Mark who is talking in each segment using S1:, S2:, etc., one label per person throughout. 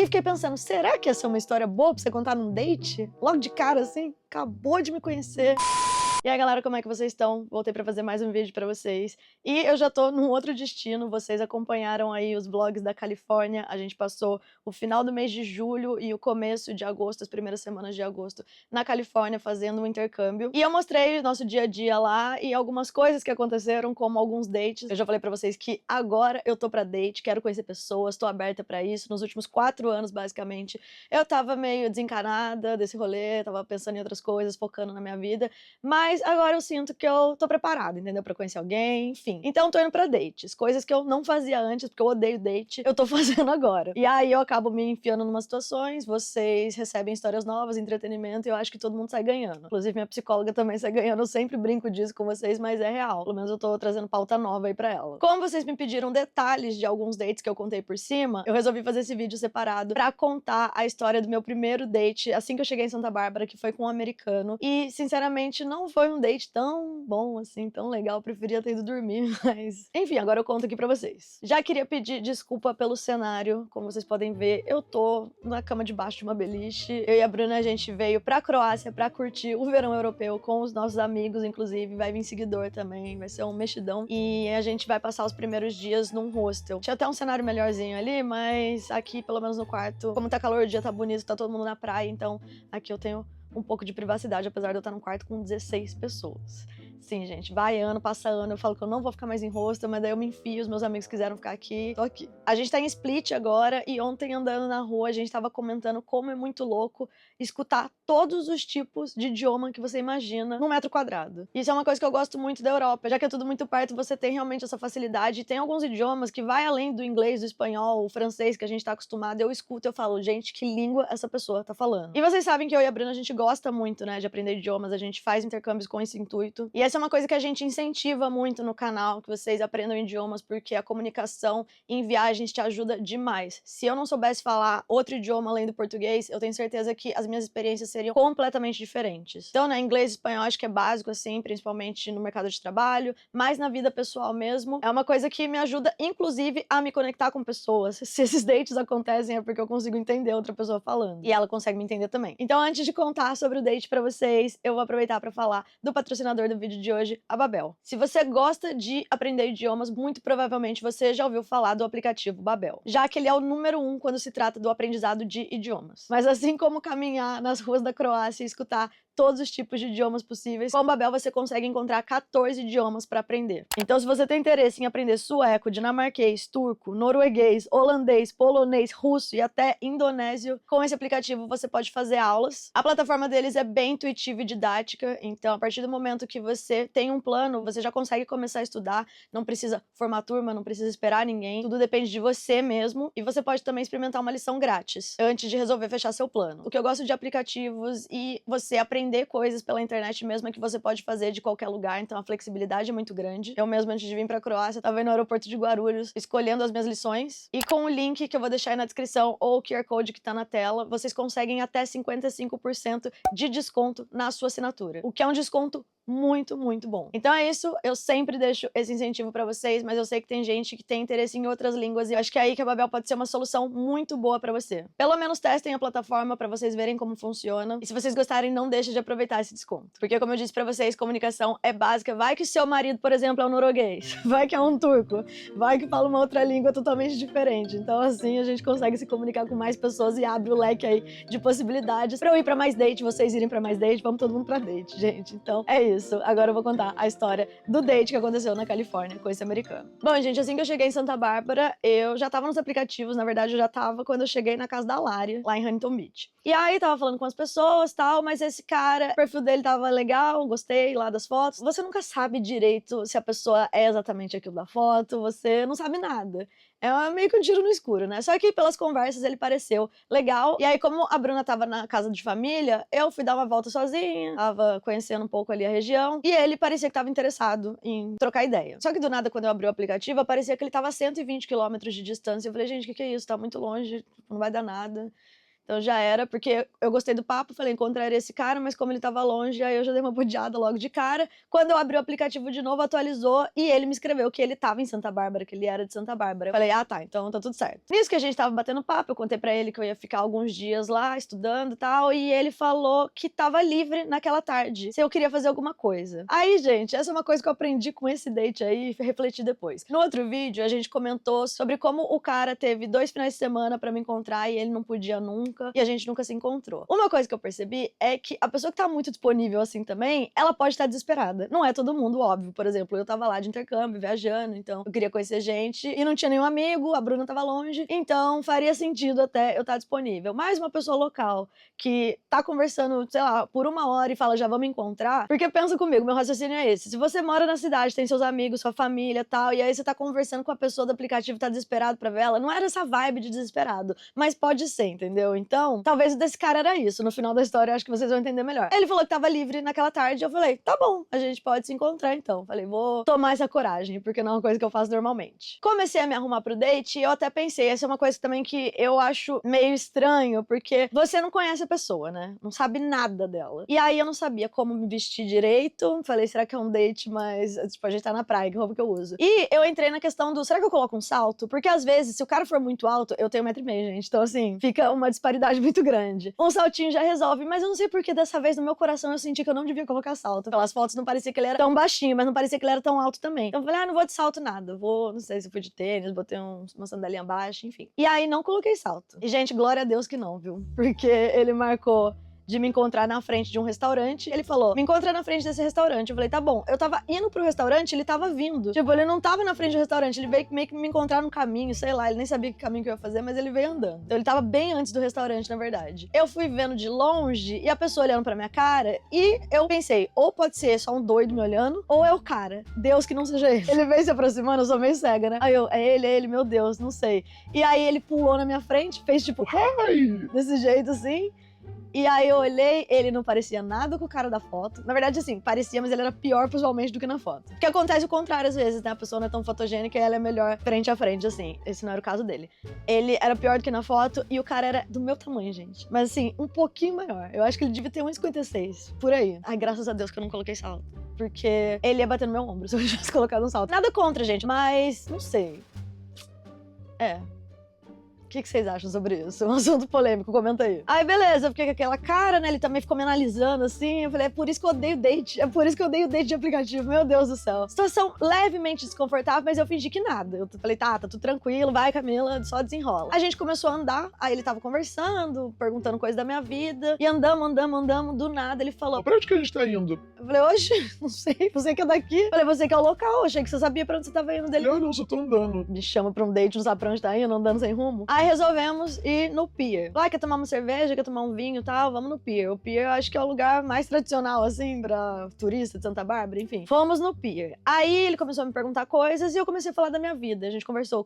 S1: aí fiquei pensando, será que essa é uma história boa pra você contar num date? Logo de cara, assim? Acabou de me conhecer. E aí, galera, como é que vocês estão? Voltei pra fazer mais um vídeo pra vocês. E eu já tô num outro destino, vocês acompanharam aí os vlogs da Califórnia. A gente passou o final do mês de julho e o começo de agosto, as primeiras semanas de agosto, na Califórnia fazendo um intercâmbio. E eu mostrei o nosso dia a dia lá e algumas coisas que aconteceram, como alguns dates. Eu já falei pra vocês que agora eu tô pra date, quero conhecer pessoas, tô aberta pra isso. Nos últimos 4 anos, basicamente, eu tava meio desencanada desse rolê, tava pensando em outras coisas, focando na minha vida, mas agora eu sinto que eu tô preparada, entendeu? Pra conhecer alguém, enfim. Então tô indo pra dates. Coisas que eu não fazia antes, porque eu odeio date, eu tô fazendo agora. E aí eu acabo me enfiando em umas situações, vocês recebem histórias novas, entretenimento, e eu acho que todo mundo sai ganhando. Inclusive minha psicóloga também sai ganhando, eu sempre brinco disso com vocês, mas é real. Pelo menos eu tô trazendo pauta nova aí pra ela. Como vocês me pediram detalhes de alguns dates que eu contei por cima, eu resolvi fazer esse vídeo separado pra contar a história do meu primeiro date, assim que eu cheguei em Santa Bárbara, que foi com um americano. E, sinceramente, não foi um date tão bom, assim, tão legal. Eu preferia ter ido dormir, mas... Enfim, agora eu conto aqui pra vocês. Já queria pedir desculpa pelo cenário. Como vocês podem ver, eu tô na cama debaixo de uma beliche. Eu e a Bruna, a gente veio pra Croácia pra curtir o verão europeu com os nossos amigos, inclusive. Vai vir seguidor também, vai ser um mexidão. E a gente vai passar os primeiros dias num hostel. Tinha até um cenário melhorzinho ali, mas aqui, pelo menos no quarto, como tá calor, o dia tá bonito, tá todo mundo na praia, então aqui eu tenho um pouco de privacidade, apesar de eu estar num quarto com 16 pessoas. Sim, gente, vai ano, passa ano, eu falo que eu não vou ficar mais em hostel, mas daí eu me enfio, os meus amigos quiseram ficar aqui, tô aqui. A gente tá em Split agora, e ontem andando na rua, a gente tava comentando como é muito louco escutar todos os tipos de idioma que você imagina num metro quadrado. Isso é uma coisa que eu gosto muito da Europa, já que é tudo muito perto, você tem realmente essa facilidade, e tem alguns idiomas que vai além do inglês, do espanhol, o francês, que a gente tá acostumado, eu escuto e eu falo, gente, que língua essa pessoa tá falando. E vocês sabem que eu e a Bruna, a gente gosta muito, né, de aprender idiomas, a gente faz intercâmbios com esse intuito, e essa é uma coisa que a gente incentiva muito no canal, que vocês aprendam idiomas, porque a comunicação em viagens te ajuda demais. Se eu não soubesse falar outro idioma além do português, eu tenho certeza que as minhas experiências seriam completamente diferentes. Então, né, inglês e espanhol acho que é básico, assim, principalmente no mercado de trabalho, mas na vida pessoal mesmo, é uma coisa que me ajuda, inclusive, a me conectar com pessoas. Se esses dates acontecem é porque eu consigo entender outra pessoa falando, e ela consegue me entender também. Então, antes de contar sobre o date pra vocês, eu vou aproveitar pra falar do patrocinador do vídeo de hoje, a Babel. Se você gosta de aprender idiomas, muito provavelmente você já ouviu falar do aplicativo Babel, já que ele é o número 1 quando se trata do aprendizado de idiomas. Mas assim como caminhar nas ruas da Croácia e escutar todos os tipos de idiomas possíveis, com o Babel você consegue encontrar 14 idiomas para aprender. Então, se você tem interesse em aprender sueco, dinamarquês, turco, norueguês, holandês, polonês, russo e até indonésio, com esse aplicativo você pode fazer aulas. A plataforma deles é bem intuitiva e didática, então a partir do momento que você tem um plano, você já consegue começar a estudar, não precisa formar turma, não precisa esperar ninguém, tudo depende de você mesmo, e você pode também experimentar uma lição grátis, antes de resolver fechar seu plano. O que eu gosto de aplicativos e você aprender coisas pela internet mesmo é que você pode fazer de qualquer lugar, então a flexibilidade é muito grande. Eu mesmo, antes de vir pra Croácia, tava no aeroporto de Guarulhos, escolhendo as minhas lições, e com o link que eu vou deixar aí na descrição, ou o QR Code que tá na tela, vocês conseguem até 55% de desconto na sua assinatura, o que é um desconto muito, muito bom. Então é isso, eu sempre deixo esse incentivo pra vocês, mas eu sei que tem gente que tem interesse em outras línguas, e eu acho que é aí que a Babel pode ser uma solução muito boa pra você. Pelo menos testem a plataforma pra vocês verem como funciona, e se vocês gostarem, não deixem de aproveitar esse desconto. Porque, como eu disse pra vocês, comunicação é básica. Vai que seu marido, por exemplo, é um norueguês, vai que é um turco, vai que fala uma outra língua totalmente diferente. Então, assim, a gente consegue se comunicar com mais pessoas e abre o leque aí de possibilidades pra eu ir pra mais date, vocês irem pra mais date, vamos todo mundo pra date, gente. Então, é isso. Agora eu vou contar a história do date que aconteceu na Califórnia com esse americano. Bom, gente, assim que eu cheguei em Santa Bárbara, eu já tava nos aplicativos, na verdade eu já tava quando eu cheguei na casa da Lária, lá em Huntington Beach. E aí, tava falando com as pessoas e tal, mas esse cara, o perfil dele tava legal, gostei lá das fotos. Você nunca sabe direito se a pessoa é exatamente aquilo da foto, você não sabe nada. É meio que um tiro no escuro, né? Só que pelas conversas ele pareceu legal. E aí, como a Bruna tava na casa de família, eu fui dar uma volta sozinha, tava conhecendo um pouco ali a região, e ele parecia que tava interessado em trocar ideia. Só que do nada, quando eu abri o aplicativo, parecia que ele tava a 120 quilômetros de distância. Eu falei, gente, o que é isso? Tá muito longe, não vai dar nada. Então já era, porque eu gostei do papo, falei, encontraria esse cara, mas como ele tava longe, aí eu já dei uma bodeada logo de cara. Quando eu abri o aplicativo de novo, atualizou, e ele me escreveu que ele tava em Santa Bárbara, que ele era de Santa Bárbara. Eu falei, ah tá, então tá tudo certo. Nisso que a gente tava batendo papo, eu contei pra ele que eu ia ficar alguns dias lá, estudando e tal, e ele falou que tava livre naquela tarde, se eu queria fazer alguma coisa. Aí, gente, essa é uma coisa que eu aprendi com esse date aí, e refleti depois. No outro vídeo, a gente comentou sobre como o cara teve 2 finais de semana pra me encontrar e ele não podia nunca, e a gente nunca se encontrou. Uma coisa que eu percebi é que a pessoa que tá muito disponível assim também, ela pode estar desesperada. Não é todo mundo, óbvio. Por exemplo, eu tava lá de intercâmbio, viajando, então eu queria conhecer gente e não tinha nenhum amigo, a Bruna tava longe, então faria sentido até eu estar disponível. Mas uma pessoa local que tá conversando, sei lá, por 1 hora e fala, já vamos encontrar, porque pensa comigo, meu raciocínio é esse. Se você mora na cidade, tem seus amigos, sua família e tal, e aí você tá conversando com a pessoa do aplicativo, tá desesperado pra ver ela, não era essa vibe de desesperado, mas pode ser, entendeu? Então, talvez o desse cara era isso. No final da história, eu acho que vocês vão entender melhor. Ele falou que tava livre naquela tarde, eu falei, tá bom, a gente pode se encontrar então. Falei, vou tomar essa coragem, porque não é uma coisa que eu faço normalmente. Comecei a me arrumar pro date e eu até pensei, essa é uma coisa também que eu acho meio estranho, porque você não conhece a pessoa, né? Não sabe nada dela. E aí eu não sabia como me vestir direito. Falei, será que é um date, mas tipo, a gente tá na praia, que roupa que eu uso? E eu entrei na questão do, será que eu coloco um salto? Porque às vezes, se o cara for muito alto, eu tenho 1,5 m, gente. Então assim, fica uma disparidade muito grande. Um saltinho já resolve, mas eu não sei porque dessa vez no meu coração eu senti que eu não devia colocar salto. Pelas fotos não parecia que ele era tão baixinho, mas não parecia que ele era tão alto também. Então eu falei, ah, não vou de salto nada. Vou, não sei se eu fui de tênis, botei uma sandalinha baixa, enfim. E aí não coloquei salto. E gente, glória a Deus que não, viu? Porque ele marcou de me encontrar na frente de um restaurante. Ele falou, me encontra na frente desse restaurante. Eu falei, tá bom. Eu tava indo pro restaurante, ele tava vindo. Tipo, ele não tava na frente do restaurante, ele veio meio que me encontrar no caminho, sei lá, ele nem sabia que caminho que eu ia fazer, mas ele veio andando. Então ele tava bem antes do restaurante, na verdade. Eu fui vendo de longe, e a pessoa olhando pra minha cara, e eu pensei, ou pode ser só um doido me olhando, ou é o cara. Deus que não seja ele. Ele veio se aproximando, eu sou meio cega, né? Aí eu, é ele, meu Deus, não sei. E aí ele pulou na minha frente, fez tipo, hi! Desse jeito assim. E aí eu olhei, ele não parecia nada com o cara da foto. Na verdade, assim, parecia, mas ele era pior visualmente do que na foto. Porque acontece o contrário às vezes, né? A pessoa não é tão fotogênica e ela é melhor frente a frente, assim. Esse não era o caso dele. Ele era pior do que na foto e o cara era do meu tamanho, gente. Mas assim, um pouquinho maior. Eu acho que ele devia ter 1,56, por aí. Ai, graças a Deus que eu não coloquei salto. Porque ele ia bater no meu ombro se eu tivesse colocado um salto. Nada contra, gente, mas não sei. O que vocês acham sobre isso? Um assunto polêmico, comenta aí. Aí, beleza, eu fiquei com aquela cara, né? Ele também ficou me analisando assim. Eu falei, é por isso que eu odeio date. É por isso que eu odeio date de aplicativo. Meu Deus do céu. Situação levemente desconfortável, mas eu fingi que nada. Eu falei, tá tudo tranquilo, vai, Camila, só desenrola. A gente começou a andar, aí ele tava conversando, perguntando coisas da minha vida. E andamos. Do nada ele falou,
S2: pra onde que a gente tá indo?
S1: Eu falei, oxe, não sei, você que é daqui. Eu falei, você que é o local, achei que você sabia pra onde você tava indo dele.
S2: Eu não, só tô andando.
S1: Me chama pra um date, não sabe pra onde tá indo, andando sem rumo. Aí resolvemos ir no pier. Lá, quer tomar uma cerveja, quer tomar um vinho e tal, vamos no pier. O pier eu acho que é o lugar mais tradicional, assim, pra turista de Santa Bárbara, enfim. Fomos no pier. Aí ele começou a me perguntar coisas e eu comecei a falar da minha vida. A gente conversou.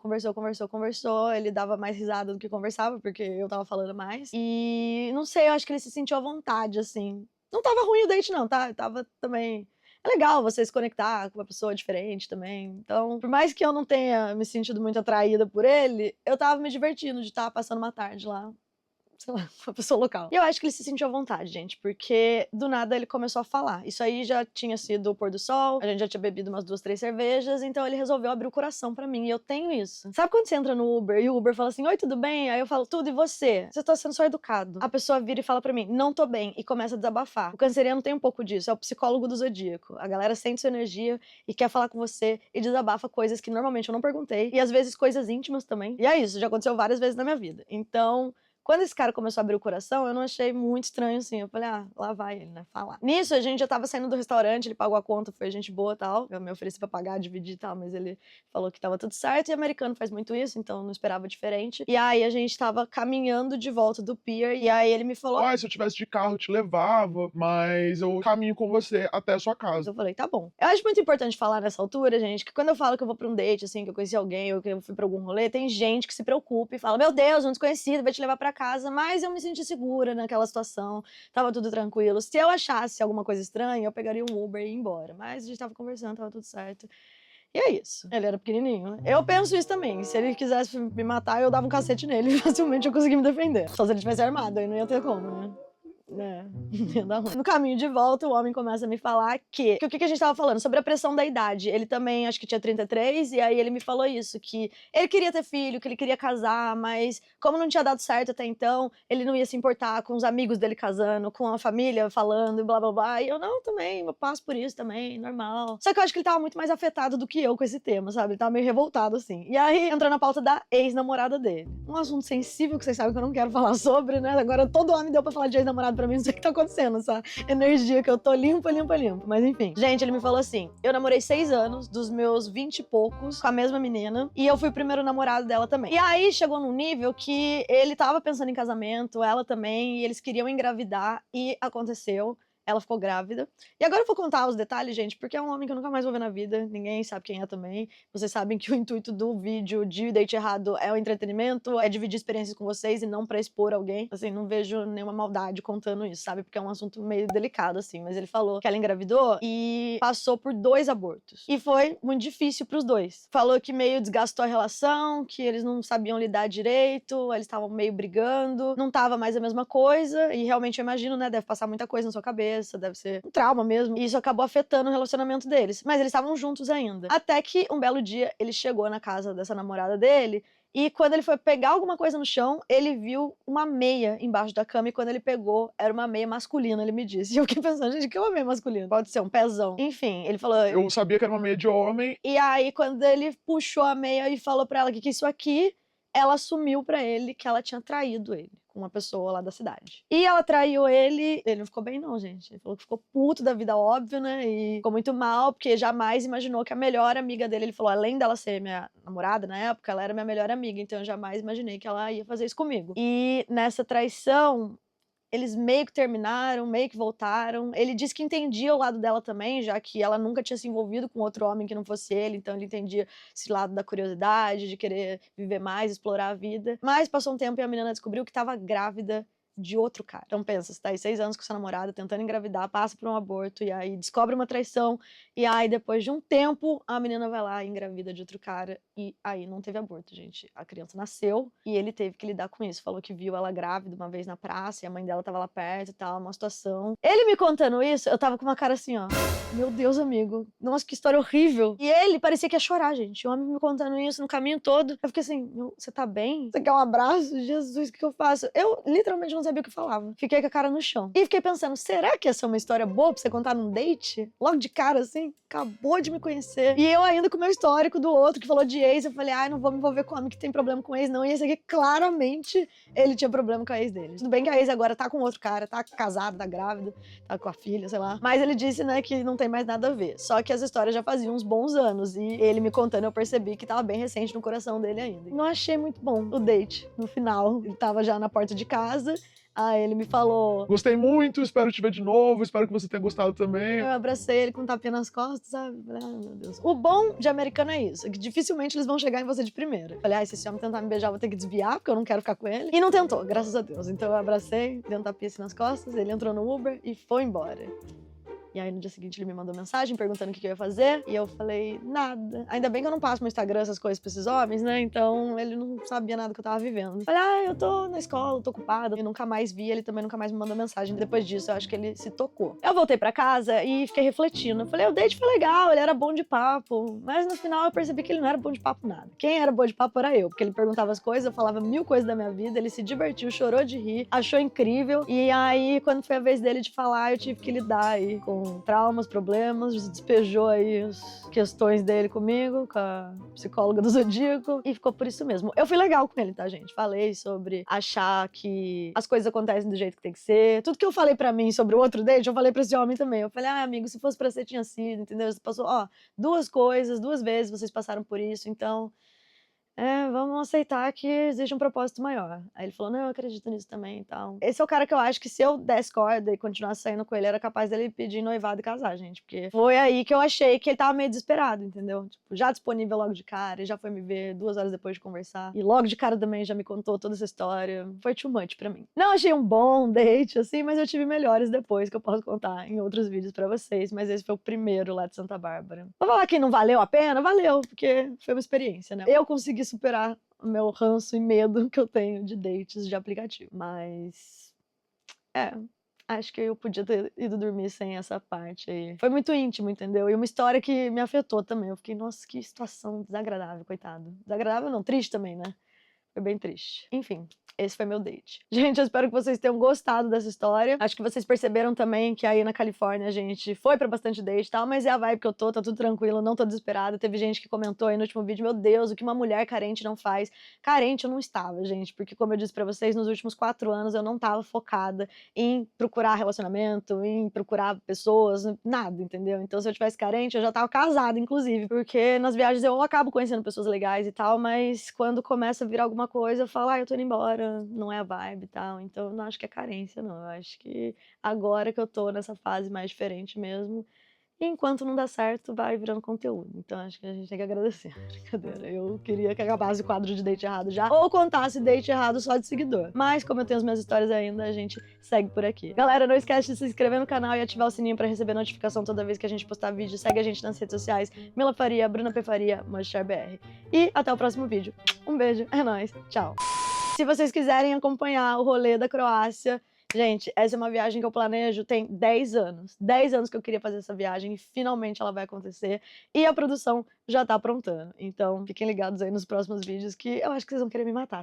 S1: Ele dava mais risada do que conversava, porque eu tava falando mais. E não sei, eu acho que ele se sentiu à vontade, assim. Não tava ruim o date, não, tá? Tava também... É legal você se conectar com uma pessoa diferente também. Então, por mais que eu não tenha me sentido muito atraída por ele, eu tava me divertindo de estar passando uma tarde lá, sei lá, uma pessoa local. E eu acho que ele se sentiu à vontade, gente, porque do nada ele começou a falar. Isso aí já tinha sido o pôr do sol, a gente já tinha bebido umas 2, 3 cervejas, então ele resolveu abrir o coração pra mim, e eu tenho isso. Sabe quando você entra no Uber e o Uber fala assim, oi, tudo bem? Aí eu falo, tudo, e você? Você tá sendo só educado. A pessoa vira e fala pra mim, não tô bem, e começa a desabafar. O canceriano tem um pouco disso, é o psicólogo do zodíaco. A galera sente sua energia e quer falar com você e desabafa coisas que normalmente eu não perguntei, e às vezes coisas íntimas também. E é isso, já aconteceu várias vezes na minha vida. Então... Quando esse cara começou a abrir o coração, eu não achei muito estranho, assim. Eu falei, ah, lá vai ele, né, falar. Nisso, a gente já tava saindo do restaurante, ele pagou a conta, foi gente boa e tal. Eu me ofereci pra pagar, dividir e tal, mas ele falou que tava tudo certo. E americano faz muito isso, então não esperava diferente. E aí, a gente tava caminhando de volta do pier, e aí ele me falou...
S2: Ah, se eu tivesse de carro, eu te levava, mas eu caminho com você até a sua casa.
S1: Eu falei, tá bom. Eu acho muito importante falar nessa altura, gente, que quando eu falo que eu vou pra um date, assim, que eu conheci alguém, ou que eu fui pra algum rolê, tem gente que se preocupa e fala, meu Deus, um desconhecido vai te levar pra casa, mas eu me senti segura naquela situação, tava tudo tranquilo. Se eu achasse alguma coisa estranha, eu pegaria um Uber e ia embora. Mas a gente tava conversando, tava tudo certo. E é isso. Ele era pequenininho. Eu penso isso também. Se ele quisesse me matar, eu dava um cacete nele e facilmente eu conseguia me defender. Só se ele tivesse armado, aí não ia ter como, né? Ia dar ruim. No caminho de volta, o homem começa a me falar que o que a gente tava falando? Sobre a pressão da idade. Ele também, acho que tinha 33, e aí ele me falou isso, que ele queria ter filho, que ele queria casar, mas como não tinha dado certo até então, ele não ia se importar com os amigos dele casando, com a família falando, blá blá blá. E eu, não, também, eu passo por isso também, normal. Só que eu acho que ele tava muito mais afetado do que eu com esse tema, sabe? Ele tava meio revoltado, assim. E aí, entrou na pauta da ex-namorada dele. Um assunto sensível que vocês sabem que eu não quero falar sobre, né? Agora todo homem deu pra falar de ex-namorado pra mim, não sei o que tá acontecendo, essa energia que eu tô limpa. Mas enfim. Gente, ele me falou assim, eu namorei 6 anos, dos meus 20 e poucos, com a mesma menina, e eu fui o primeiro namorado dela também. E aí, chegou num nível que ele tava pensando em casamento, ela também, e eles queriam engravidar, e aconteceu. Ela ficou grávida. E agora eu vou contar os detalhes, gente, porque é um homem que eu nunca mais vou ver na vida. Ninguém sabe quem é também. Vocês sabem que o intuito do vídeo de Date Errado é o entretenimento, é dividir experiências com vocês e não pra expor alguém. Assim, não vejo nenhuma maldade contando isso, sabe? Porque é um assunto meio delicado, assim. Mas ele falou que ela engravidou e passou por 2 abortos. E foi muito difícil pros dois. Falou que meio desgastou a relação, que eles não sabiam lidar direito, eles estavam meio brigando, não tava mais a mesma coisa. E realmente eu imagino, né? Deve passar muita coisa na sua cabeça. Deve ser um trauma mesmo. E isso acabou afetando o relacionamento deles. Mas eles estavam juntos ainda. Até que um belo dia ele chegou na casa dessa namorada dele. E quando ele foi pegar alguma coisa no chão, ele viu uma meia embaixo da cama. E quando ele pegou, era uma meia masculina, ele me disse. E eu fiquei pensando, gente, que é uma meia masculina? Pode ser um pezão. Enfim, ele falou.
S2: Eu sabia que era uma meia de homem.
S1: E aí, quando ele puxou a meia e falou pra ela que é isso aqui, ela assumiu pra ele que ela tinha traído ele com uma pessoa lá da cidade. E ela traiu ele não ficou bem não, gente. Ele falou que ficou puto da vida, óbvio, né? E ficou muito mal, porque jamais imaginou que a melhor amiga dele, ele falou, além dela ser minha namorada na época, ela era minha melhor amiga, então eu jamais imaginei que ela ia fazer isso comigo. E nessa traição, eles meio que terminaram, meio que voltaram. Ele disse que entendia o lado dela também, já que ela nunca tinha se envolvido com outro homem que não fosse ele, então ele entendia esse lado da curiosidade, de querer viver mais, explorar a vida. Mas passou um tempo e a menina descobriu que estava grávida de outro cara. Então pensa, você tá aí 6 anos com sua namorada, tentando engravidar, passa por um aborto, e aí descobre uma traição, e aí depois de um tempo, a menina vai lá e engravida de outro cara, e aí não teve aborto, gente. A criança nasceu, e ele teve que lidar com isso. Falou que viu ela grávida uma vez na praça, e a mãe dela tava lá perto e tal, uma situação. Ele me contando isso, eu tava com uma cara assim, ó, meu Deus, amigo, nossa, que história horrível. E ele parecia que ia chorar, gente. O homem me contando isso no caminho todo. Eu fiquei assim, você tá bem? Você quer um abraço? Jesus, o que eu faço? Eu literalmente não sabia o que falava. Fiquei com a cara no chão. E fiquei pensando, será que essa é uma história boa pra você contar num date? Logo de cara, assim? Acabou de me conhecer. E eu ainda com o meu histórico do outro, que falou de ex, eu falei, ai, não vou me envolver com homem que tem problema com ex, não. E esse aqui, claramente, ele tinha problema com a ex dele. Tudo bem que a ex agora tá com outro cara, tá casada, tá grávida, tá com a filha, sei lá. Mas ele disse, né, que não tem mais nada a ver. Só que as histórias já faziam uns bons anos. E ele me contando, eu percebi que tava bem recente no coração dele ainda. Não achei muito bom o date. No final, ele tava já na porta de casa. Aí ele me falou...
S2: Gostei muito, espero te ver de novo, espero que você tenha gostado também.
S1: Eu abracei ele com um tapinha nas costas, sabe? Falei, ai, meu Deus. O bom de americano é isso, que dificilmente eles vão chegar em você de primeira. Falei, ai, se esse homem tentar me beijar, eu vou ter que desviar, porque eu não quero ficar com ele. E não tentou, graças a Deus. Então eu abracei, dei um tapinha assim nas costas, ele entrou no Uber e foi embora. E aí, no dia seguinte, ele me mandou mensagem perguntando o que eu ia fazer. E eu falei, nada. Ainda bem que eu não passo no Instagram essas coisas pra esses homens, né? Então, ele não sabia nada do que eu tava vivendo. Falei, eu tô na escola, tô ocupada. E nunca mais vi, ele também nunca mais me mandou mensagem. Depois disso, eu acho que ele se tocou. Eu voltei pra casa e fiquei refletindo. Eu falei, o date foi legal, ele era bom de papo. Mas no final, eu percebi que ele não era bom de papo nada. Quem era bom de papo era eu. Porque ele perguntava as coisas, eu falava 1000 coisas da minha vida. Ele se divertiu, chorou de rir, achou incrível. E aí, quando foi a vez dele de falar, eu tive que lidar aí com traumas, problemas, despejou aí as questões dele comigo, com a psicóloga do Zodíaco, e ficou por isso mesmo. Eu fui legal com ele, tá, gente? Falei sobre achar que as coisas acontecem do jeito que tem que ser. Tudo que eu falei pra mim sobre o outro date, eu falei pra esse homem também. Eu falei, amigo, se fosse pra ser, tinha sido, entendeu? Você passou, 2 vezes vocês passaram por isso, então... vamos aceitar que existe um propósito maior. Aí ele falou, não, eu acredito nisso também e tal. Esse é o cara que eu acho que se eu desse corda e continuasse saindo com ele, era capaz dele pedir noivado e casar, gente. Porque foi aí que eu achei que ele tava meio desesperado, entendeu? Tipo, já disponível logo de cara, ele já foi me ver 2 horas depois de conversar. E logo de cara também já me contou toda essa história. Foi too much pra mim. Não achei um bom date, assim, mas eu tive melhores depois, que eu posso contar em outros vídeos pra vocês. Mas esse foi o primeiro lá de Santa Bárbara. Vou falar que não valeu a pena? Valeu, porque foi uma experiência, né? Eu consegui superar o meu ranço e medo que eu tenho de dates de aplicativo. Mas, acho que eu podia ter ido dormir sem essa parte aí. Foi muito íntimo, entendeu? E uma história que me afetou também. Eu fiquei, nossa, que situação desagradável, coitado. Desagradável não, triste também, né? Foi bem triste. Enfim, esse foi meu date. Gente, eu espero que vocês tenham gostado dessa história. Acho que vocês perceberam também que aí na Califórnia a gente foi pra bastante date e tal, mas é a vibe que eu tô, tá tudo tranquilo, não tô desesperada. Teve gente que comentou aí no último vídeo, meu Deus, o que uma mulher carente não faz. Carente eu não estava, gente, porque como eu disse pra vocês, nos últimos 4 anos eu não tava focada em procurar relacionamento, em procurar pessoas, nada, entendeu? Então se eu tivesse carente, eu já tava casada, inclusive, porque nas viagens eu acabo conhecendo pessoas legais e tal, mas quando começa a virar alguma coisa, eu falo, eu tô indo embora, não é a vibe e tal. Então, eu não acho que é carência, não. Eu acho que agora que eu tô nessa fase mais diferente mesmo, e enquanto não dá certo, vai virando conteúdo. Então, acho que a gente tem que agradecer. Brincadeira. Eu queria que acabasse o quadro de date errado já, ou contasse date errado só de seguidor. Mas, como eu tenho as minhas histórias ainda, a gente segue por aqui. Galera, não esquece de se inscrever no canal e ativar o sininho pra receber notificação toda vez que a gente postar vídeo. Segue a gente nas redes sociais, Mila Faria, Bruna P. Faria, MochiCharBR. E até o próximo vídeo. Um beijo, é nóis, tchau. Se vocês quiserem acompanhar o rolê da Croácia, gente, essa é uma viagem que eu planejo tem 10 anos. 10 anos que eu queria fazer essa viagem e finalmente ela vai acontecer. E a produção já tá aprontando. Então, fiquem ligados aí nos próximos vídeos que eu acho que vocês vão querer me matar.